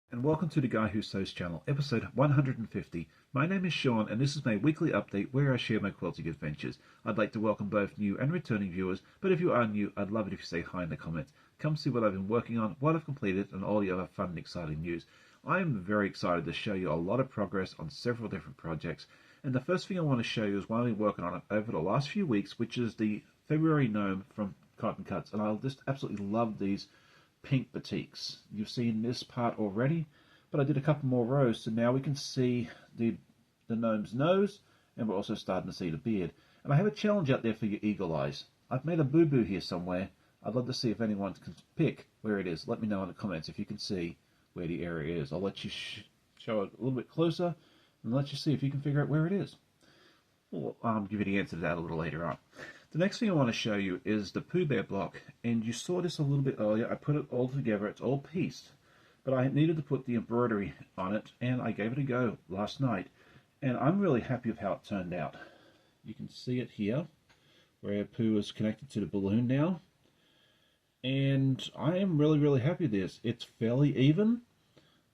And welcome to the Guy Who Sews channel, episode 150. My name is Sean and this is my weekly update where I share my quilting adventures. I'd like to welcome both new and returning viewers, but if you are new, I'd love it if you say hi in the comments. Come see what I've been working on, what I've completed, and all the other fun and exciting news. I am very excited to show you a lot of progress on several different projects, and the first thing I want to show you is what I've been working on over the last few weeks, which is the February gnome from Cotton Cuts, and I just absolutely love these pink batiks. You've seen this part already, but I did a couple more rows, so now we can see the gnome's nose, and we're also starting to see the beard. And I have a challenge out there for your eagle eyes. I've made a boo-boo here somewhere. I'd love to see if anyone can pick where it is. Let me know in the comments if you can see where the area is. I'll let you show it a little bit closer, and let you see if you can figure out where it is. I'll give you the answer to that a little later on. The next thing I want to show you is the Pooh Bear block, and you saw this a little bit earlier. I put it all together, it's all pieced, but I needed to put the embroidery on it, and I gave it a go last night, and I'm really happy with how it turned out. You can see it here, where Pooh is connected to the balloon now, and I am really happy with this. It's fairly even,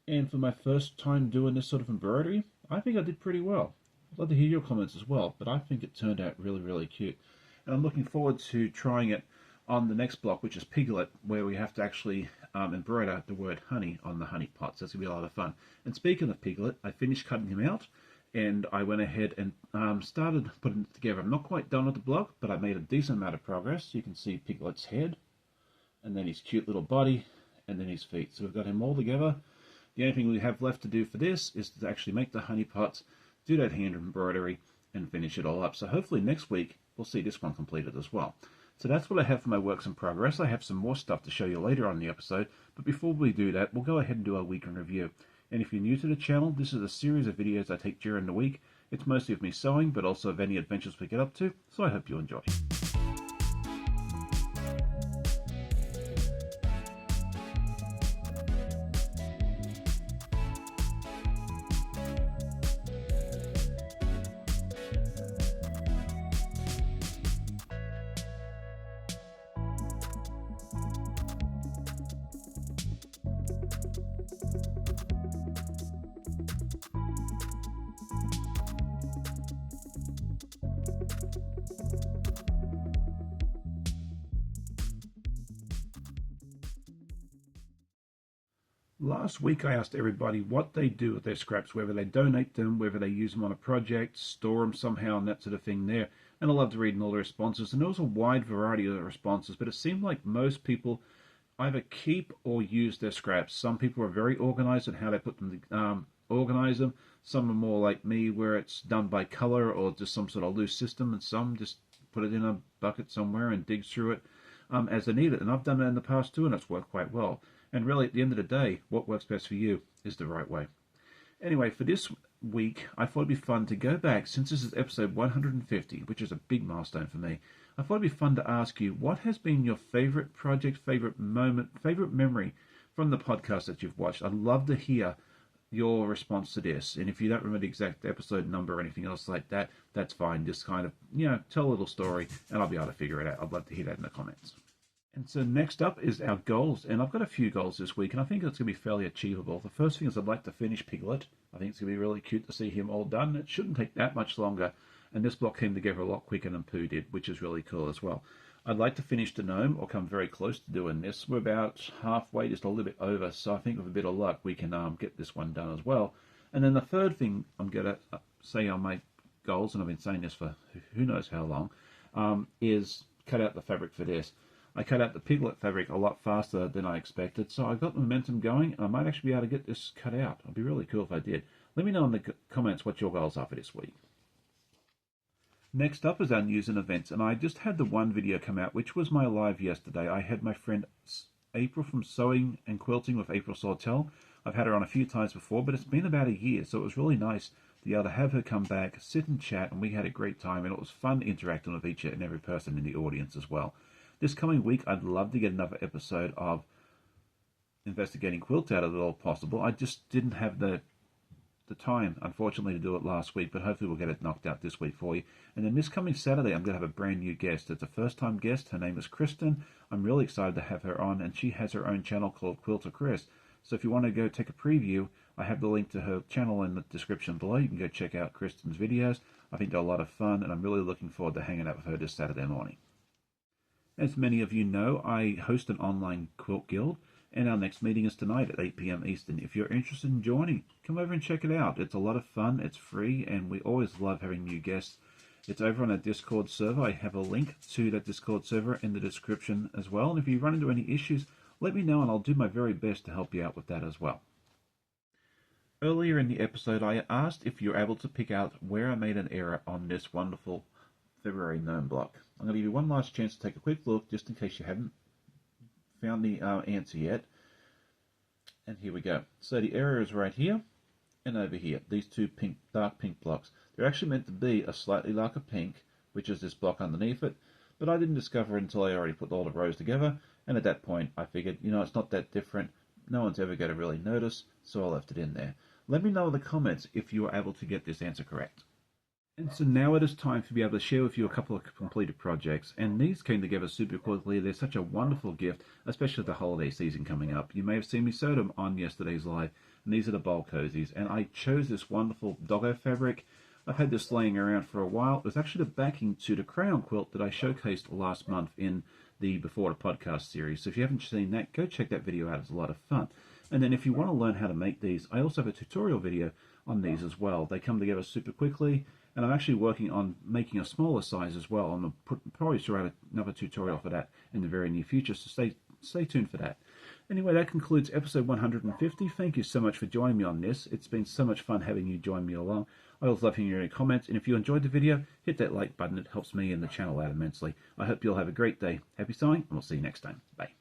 and for my first time doing this sort of embroidery, I think I did pretty well. I'd love to hear your comments as well, but I think it turned out really cute. And I'm looking forward to trying it on the next block, which is Piglet, where we have to actually embroider the word honey on the honey pots. That's going to be a lot of fun. And speaking of Piglet, I finished cutting him out, and I went ahead and started putting it together. I'm not quite done with the block, but I made a decent amount of progress. You can see Piglet's head, and then his cute little body, and then his feet. So we've got him all together. The only thing we have left to do for this is to actually make the honey pots, do that hand embroidery, and finish it all up. So hopefully next week we'll see this one completed as well. So that's what I have for my works in progress. I have some more stuff to show you later on in the episode, but before we do that, we'll go ahead and do our week in review. And if you're new to the channel, this is a series of videos I take during the week. It's mostly of me sewing, but also of any adventures we get up to, so I hope you enjoy. Last week I asked everybody what they do with their scraps, whether they donate them, whether they use them on a project, store them somehow, and that sort of thing there. And I loved reading all the responses, and there was a wide variety of responses, but it seemed like most people either keep or use their scraps. Some people are very organized in how they put them organize them. Some are more like me, where it's done by color or just some sort of loose system, and some just put it in a bucket somewhere and dig through it as they need it. And I've done that in the past too, and it's worked quite well. And really, at the end of the day, what works best for you is the right way. Anyway, for this week, I thought it'd be fun to go back, since this is episode 150, which is a big milestone for me. I thought it'd be fun to ask you, what has been your favorite project, favorite moment, favorite memory from the podcast that you've watched? I'd love to hear your response to this. And if you don't remember the exact episode number or anything else like that, that's fine. Just kind of, tell a little story, and I'll be able to figure it out. I'd love to hear that in the comments. And so next up is our goals, and I've got a few goals this week, and I think it's going to be fairly achievable. The first thing is I'd like to finish Piglet. I think it's going to be really cute to see him all done. It shouldn't take that much longer, and this block came together a lot quicker than Pooh did, which is really cool as well. I'd like to finish the gnome, or come very close to doing this. We're about halfway, just a little bit over, so I think with a bit of luck we can get this one done as well. And then the third thing I'm going to say on my goals, and I've been saying this for who knows how long, is cut out the fabric for this. I cut out the Piglet fabric a lot faster than I expected, so I got the momentum going, and I might actually be able to get this cut out. It'd be really cool if I did. Let me know in the comments what your goals are for this week. Next up is our news and events, and I just had the one video come out, which was my live yesterday. I had my friend April from Sewing and Quilting with April Sawtell. I've had her on a few times before, but it's been about a year, so it was really nice to be able to have her come back, sit and chat, and we had a great time, and it was fun interacting with each and every person in the audience as well. This coming week, I'd love to get another episode of Investigating Quilt out of it all possible. I just didn't have the time, unfortunately, to do it last week, but hopefully we'll get it knocked out this week for you. And then this coming Saturday, I'm going to have a brand new guest. It's a first-time guest. Her name is Kristen. I'm really excited to have her on, and she has her own channel called Quilter Chris. So if you want to go take a preview, I have the link to her channel in the description below. You can go check out Kristen's videos. I think they're a lot of fun, and I'm really looking forward to hanging out with her this Saturday morning. As many of you know, I host an online quilt guild, and our next meeting is tonight at 8 p.m. Eastern. If you're interested in joining, come over and check it out. It's a lot of fun, it's free, and we always love having new guests. It's over on a Discord server. I have a link to that Discord server in the description as well. And if you run into any issues, let me know, and I'll do my very best to help you out with that as well. Earlier in the episode, I asked if you're able to pick out where I made an error on this wonderful February gnome block. I'm going to give you one last chance to take a quick look, just in case you haven't found the answer yet. And here we go. So the error is right here and over here. These two dark pink blocks. They're actually meant to be a slightly darker pink, which is this block underneath it. But I didn't discover it until I already put all the rows together. And at that point, I figured, it's not that different. No one's ever going to really notice, so I left it in there. Let me know in the comments if you were able to get this answer correct. And so now it is time to be able to share with you a couple of completed projects, and these came together super quickly. They're such a wonderful gift, especially the holiday season coming up. You may have seen me sew them on yesterday's live, and these are the bowl cozies, and I chose this wonderful doggo fabric. I've had this laying around for a while. It was actually the backing to the crayon quilt that I showcased last month in the Before the Podcast series. So if you haven't seen that, go check that video out. It's a lot of fun. And then if you want to learn how to make these, I also have a tutorial video on these as well. They come together super quickly. And I'm actually working on making a smaller size as well. I'm going to probably throw out another tutorial for that in the very near future, so stay tuned for that. Anyway, that concludes episode 150. Thank you so much for joining me on this. It's been so much fun having you join me along. I always love hearing your comments, and if you enjoyed the video, hit that like button. It helps me and the channel out immensely. I hope you'll have a great day. Happy sewing, and we'll see you next time. Bye.